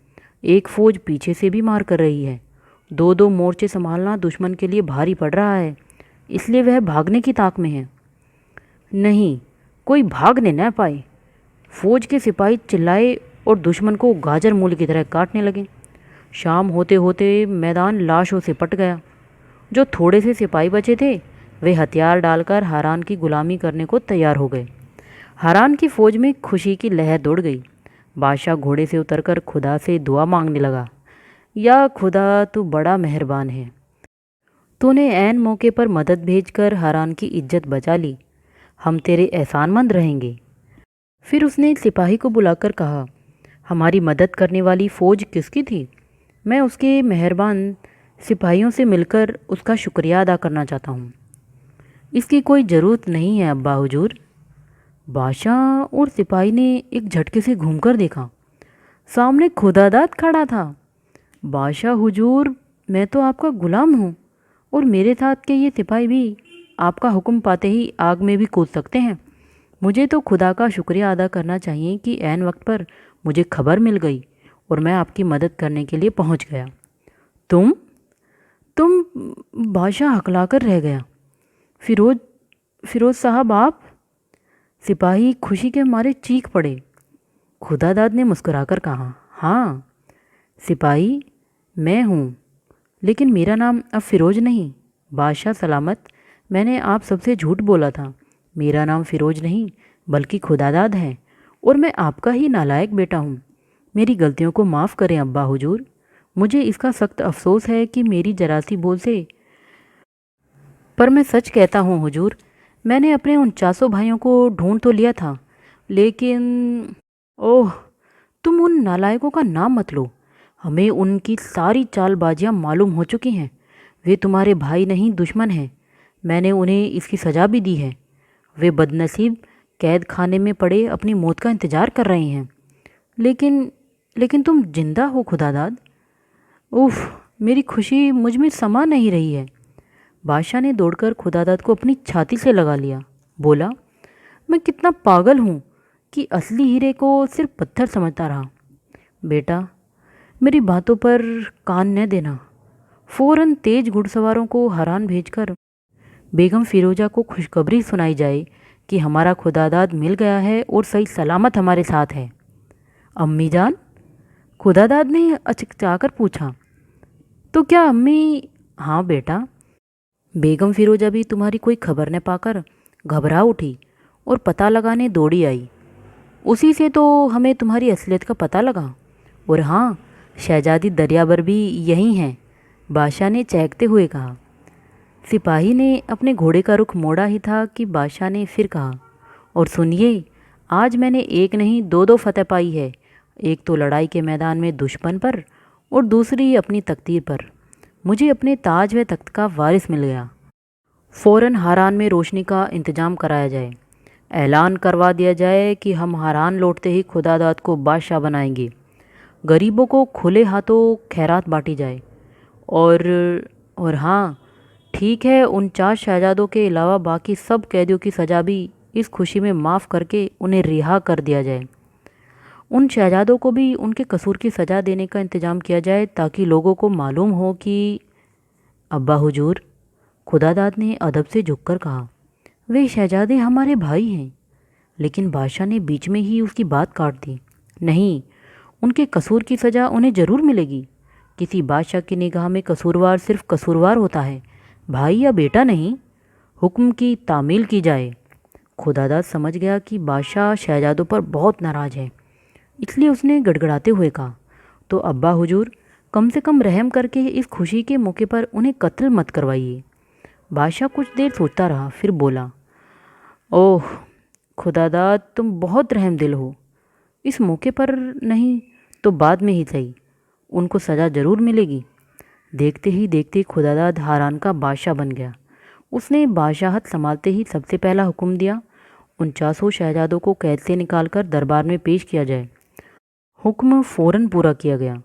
एक फ़ौज पीछे से भी मार कर रही है। 2-2 मोर्चे संभालना दुश्मन के लिए भारी पड़ रहा है, इसलिए वह भागने की ताक में है। नहीं, कोई भागने न पाए। फौज के सिपाही चिल्लाए और दुश्मन को गाजर मूल की तरह काटने लगे। शाम होते होते मैदान लाशों से पट गया। जो थोड़े से सिपाही बचे थे वे हथियार डालकर हारान की गुलामी करने को तैयार हो गए। हारान की फौज में खुशी की लहर दौड़ गई। बादशाह घोड़े से उतरकर खुदा से दुआ मांगने लगा, या खुदा तू बड़ा मेहरबान है, तूने ऐन मौके पर मदद भेजकर हारान की इज्जत बचा ली। हम तेरे एहसानमंद रहेंगे। फिर उसने एक सिपाही को बुलाकर कहा, हमारी मदद करने वाली फ़ौज किसकी थी? मैं उसके मेहरबान सिपाहियों से मिलकर उसका शुक्रिया अदा करना चाहता हूँ। इसकी कोई ज़रूरत नहीं है अब्बा हुजूर। बादशाह और सिपाही ने एक झटके से घूमकर देखा। सामने खुदादाद खड़ा था। बादशाह हुजूर, मैं तो आपका गुलाम हूँ और मेरे साथ के ये सिपाही भी आपका हुक्म पाते ही आग में भी कूद सकते हैं। मुझे तो खुदा का शुक्रिया अदा करना चाहिए कि ऐन वक्त पर मुझे खबर मिल गई और मैं आपकी मदद करने के लिए पहुंच गया। तुम बादशाह हकलाकर रह गया। फिरोज साहब, आप? सिपाही खुशी के मारे चीख पड़े। खुदादाद ने मुस्कुराकर कहा, हाँ सिपाही, मैं हूँ, लेकिन मेरा नाम अब फिरोज नहीं। बादशाह सलामत, मैंने आप सबसे झूठ बोला था। मेरा नाम फिरोज नहीं बल्कि खुदादाद है और मैं आपका ही नालायक बेटा हूँ। मेरी गलतियों को माफ़ करें अब्बा हुजूर। मुझे इसका सख्त अफसोस है कि मेरी जरासी बोल से, पर मैं सच कहता हूँ हुजूर, मैंने अपने 49 भाइयों को ढूंढ तो लिया था, लेकिन ओह, तुम उन नालायकों का नाम मत लो। हमें उनकी सारी चालबाजियां मालूम हो चुकी हैं। वे तुम्हारे भाई नहीं, दुश्मन हैं। मैंने उन्हें इसकी सज़ा भी दी है। वे बदनसीब कैद खाने में पड़े अपनी मौत का इंतज़ार कर रहे हैं। लेकिन लेकिन तुम जिंदा हो खुदादाद। उफ, मेरी खुशी मुझ में समा नहीं रही है। बादशाह ने दौड़कर खुदादाद को अपनी छाती से लगा लिया। बोला, मैं कितना पागल हूँ कि असली हीरे को सिर्फ पत्थर समझता रहा। बेटा, मेरी बातों पर कान न देना। फ़ौरन तेज घुड़सवारों को हरान भेजकर बेगम फ़िरोज़ा को खुशखबरी सुनाई जाए कि हमारा खुदादाद मिल गया है और सही सलामत हमारे साथ है। अम्मी जान, खुदादाद ने अचकचाकर पूछा। तो क्या अम्मी? हाँ बेटा। बेगम फ़िरोज़ा भी तुम्हारी कोई खबर न पाकर घबरा उठी और पता लगाने दौड़ी आई। उसी से तो हमें तुम्हारी असलियत का पता लगा। और हाँ, शहजादी दरियाबर भी यहीं हैं, बादशाह ने चहकते हुए कहा। सिपाही ने अपने घोड़े का रुख मोड़ा ही था कि बादशाह ने फिर कहा, और सुनिए, आज मैंने एक नहीं दो फतह पाई है। एक तो लड़ाई के मैदान में दुश्मन पर और दूसरी अपनी तकदीर पर। मुझे अपने ताज व तख्त का वारिस मिल गया। फ़ौरन हारान में रोशनी का इंतज़ाम कराया जाए। ऐलान करवा दिया जाए कि हम हारान लौटते ही खुदादाद को बादशाह बनाएंगे। गरीबों को खुले हाथों खैरात बांटी जाए। और हाँ, ठीक है, 49 शहजादों के अलावा बाकी सब कैदियों की सज़ा भी इस खुशी में माफ़ करके उन्हें रिहा कर दिया जाए। उन शहजादों को भी उनके कसूर की सज़ा देने का इंतज़ाम किया जाए ताकि लोगों को मालूम हो कि अब्बा हुजूर, खुदादाद ने अदब से झुककर कहा, वे शहजादे हमारे भाई हैं। लेकिन बादशाह ने बीच में ही उसकी बात काट दी। नहीं, उनके कसूर की सज़ा उन्हें ज़रूर मिलेगी। किसी बादशाह की निगाह में कसूरवार सिर्फ कसूरवार होता है, भाई या बेटा नहीं। हुक्म की तामील की जाए। खुदादाद समझ गया कि बादशाह शहजादों पर बहुत नाराज़ है, इसलिए उसने गड़गड़ाते हुए कहा, तो अब्बा हुजूर, कम से कम रहम करके इस खुशी के मौके पर उन्हें कत्ल मत करवाइए। बादशाह कुछ देर सोचता रहा, फिर बोला, ओह खुदादाद, तुम बहुत रहमदिल हो। इस मौके पर नहीं तो बाद में ही सही, उनको सज़ा ज़रूर मिलेगी। देखते ही देखते खुदादाद हारान का बादशाह बन गया। उसने बादशाहत संभालते ही सबसे पहला हुक्म दिया, 49 शहजादों को कैद से निकालकर दरबार में पेश किया जाए। हुक्म फ़ौरन पूरा किया गया।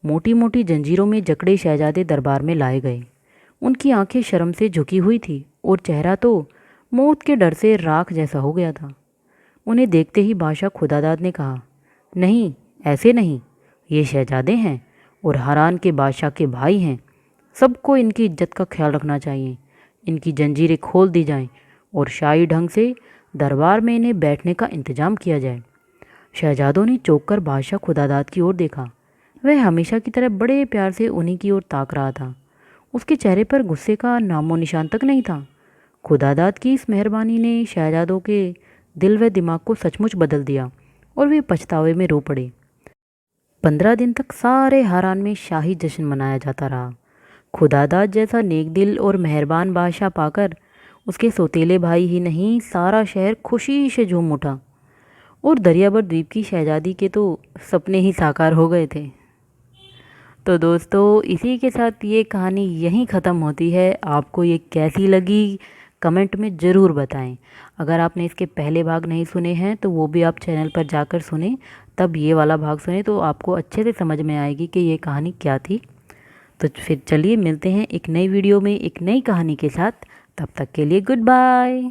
मोटी मोटी जंजीरों में जकड़े शहजादे दरबार में लाए गए। उनकी आंखें शर्म से झुकी हुई थी और चेहरा तो मौत के डर से राख जैसा हो गया था। उन्हें देखते ही बादशाह खुदादाद ने कहा, नहीं, ऐसे नहीं, ये शहजादे हैं और हारान के बादशाह के भाई हैं। सबको इनकी इज्जत का ख्याल रखना चाहिए। इनकी जंजीरें खोल दी जाएं और शाही ढंग से दरबार में इन्हें बैठने का इंतज़ाम किया जाए। शहजादों ने चौंक कर बादशाह खुदादाद की ओर देखा। वह हमेशा की तरह बड़े प्यार से उन्हीं की ओर ताक रहा था। उसके चेहरे पर गुस्से का नामो निशान तक नहीं था। खुदादाद की इस मेहरबानी ने शहजादों के दिल व दिमाग को सचमुच बदल दिया और वे पछतावे में रो पड़े। 15 दिन तक सारे हारान में शाही जश्न मनाया जाता रहा। खुदादाद जैसा नेक दिल और मेहरबान बादशाह पाकर उसके सौतेले भाई ही नहीं, सारा शहर खुशी से झूम उठा और दरियाबर द्वीप की शहजादी के तो सपने ही साकार हो गए थे। तो दोस्तों, इसी के साथ ये कहानी यहीं ख़त्म होती है। आपको ये कैसी लगी कमेंट में ज़रूर बताएं। अगर आपने इसके पहले भाग नहीं सुने हैं तो वो भी आप चैनल पर जाकर सुने, तब ये वाला भाग सुने तो आपको अच्छे से समझ में आएगी कि ये कहानी क्या थी। तो फिर चलिए मिलते हैं एक नई वीडियो में एक नई कहानी के साथ। तब तक के लिए गुड बाय।